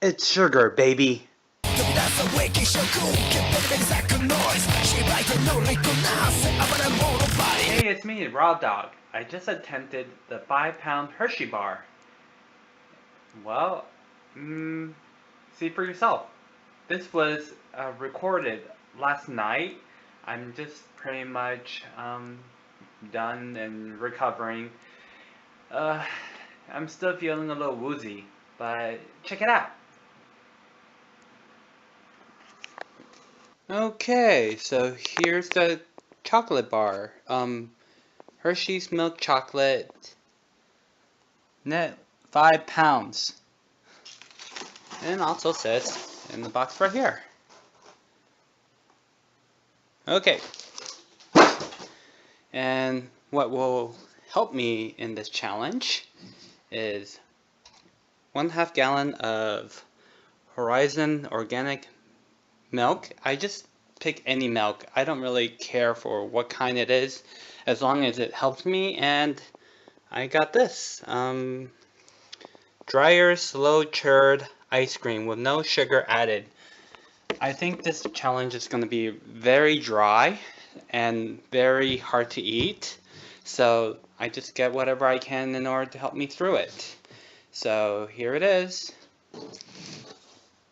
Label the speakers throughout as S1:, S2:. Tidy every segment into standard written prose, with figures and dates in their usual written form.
S1: It's sugar, baby.
S2: Hey,
S1: It's me, Raw Dog. I just attempted the 5-pound Hershey Bar. Well, see for yourself. This was recorded last night. I'm just pretty much done and recovering. I'm still feeling a little woozy, but check it out. Okay, so here's the chocolate bar. Hershey's milk chocolate, net 5 pounds. And also says in the box right here. Okay. And what will help me in this challenge is 1/2 gallon of Horizon organic milk. I just pick any milk. I don't really care for what kind it is, as long as it helps me. And I got this Dryer slow churned ice cream with no sugar added. I think this challenge is going to be very dry and very hard to eat, so I just get whatever I can in order to help me through it. So here it is.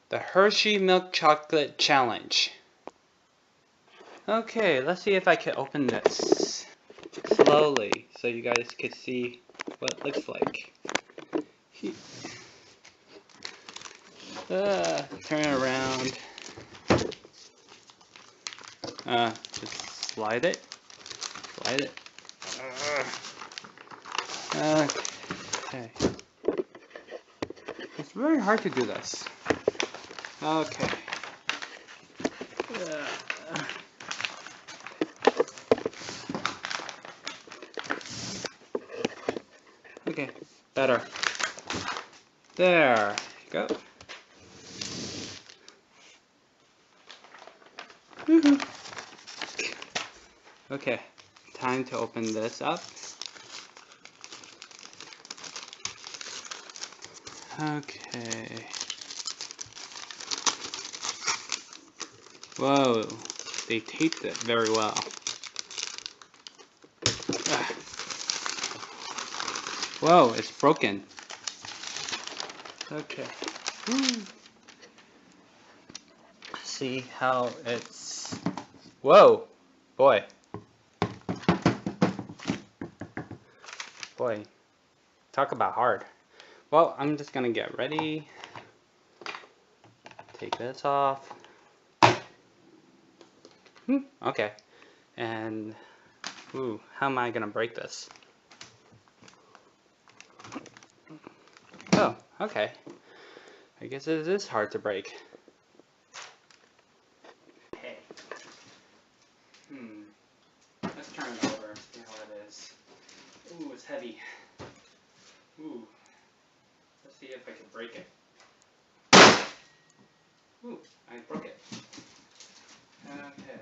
S1: The Hershey Milk Chocolate Challenge. Okay, let's see if I can open this slowly so you guys can see what it looks like. Turn it around. Just slide it. Slide it. Okay. It's very hard to do this. Okay. Okay, better. There you go. Woohoo. Okay, time to open this up. Okay. Whoa, they taped it very well. Whoa, it's broken. Okay. See how it's... Whoa! Boy. Boy. Talk about hard. Well, I'm just gonna get ready. Take this off. Okay. And... Ooh, how am I gonna break this? Oh, okay. I guess it is hard to break. Okay. Let's turn it over, see how it is. Ooh, it's heavy. Ooh. Let's see if I can break it. Ooh, I broke it. Okay.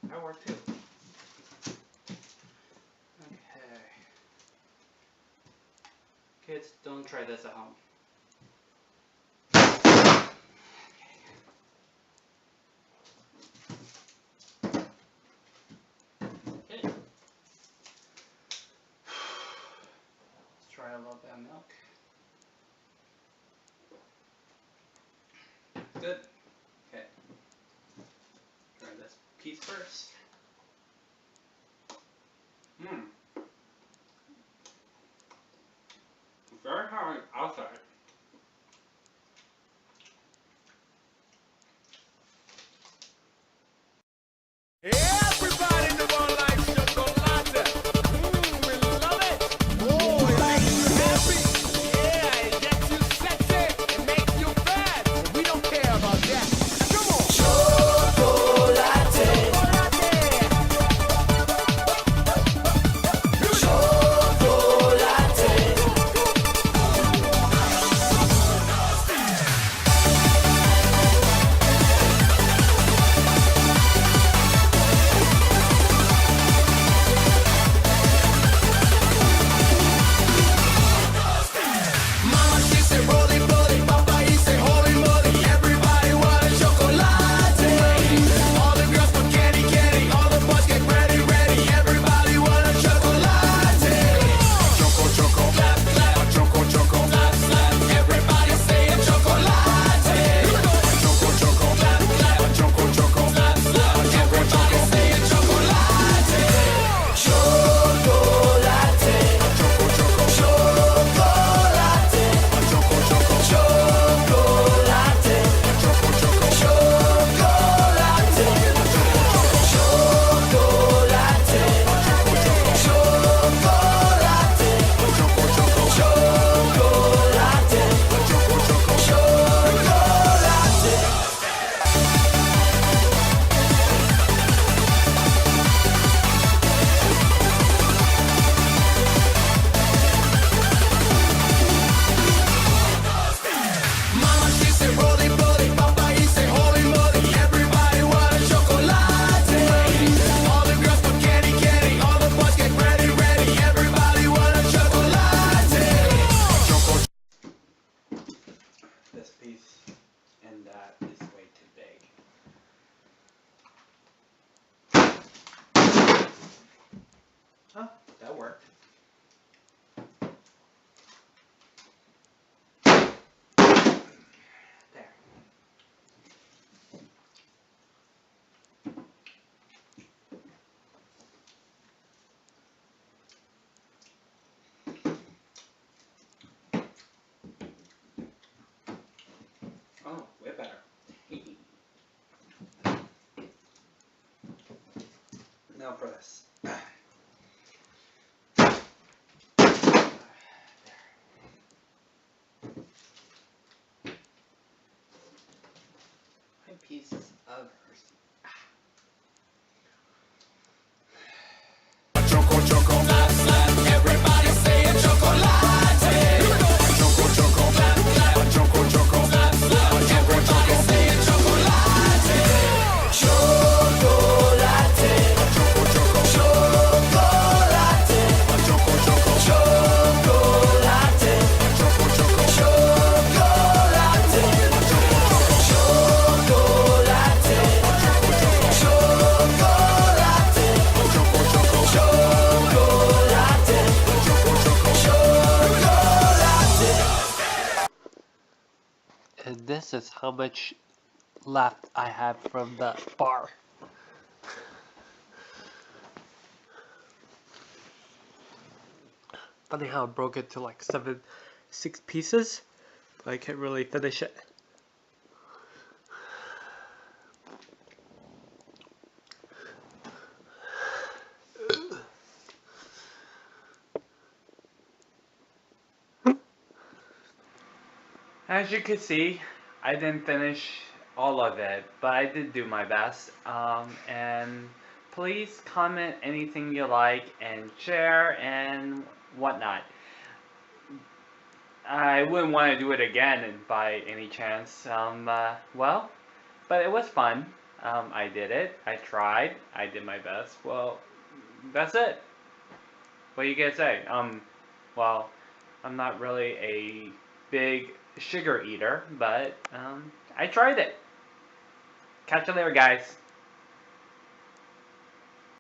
S1: That worked too. Okay. Kids, don't try this at home. Okay. Let's try a little bit of milk. Good. Okay. Try this piece first. Very hard outside.
S2: everybody in the world likes chocolate. We love it. Oh, it makes you happy. Yeah, it gets you sexy. It makes you bad. We don't care about that. Come on. Chocolate.
S1: Oh, that worked. There. Oh, way better. Now for this. Pieces of Hershey.
S2: Choco, choco, clap, clap. Everybody say a chocolate. Choco, choco, clap, clap. Choco, choco, clap, clap. Everybody say a chocolate. Chocolate. Choco, choco, chocolate. Choco, choco, chocolate. Choco, choco, chocolate.
S1: And this is how much left I have from the bar. Funny how I broke it to like 6 pieces, but I can't really finish it. As you can see, I didn't finish all of it, but I did do my best. And please comment anything you like and share and whatnot. I wouldn't want to do it again by any chance. Well, but it was fun. I did it. I tried. I did my best. Well, that's it. What do you guys say? Well, I'm not really a big sugar eater, but I tried it. Catch you later, guys.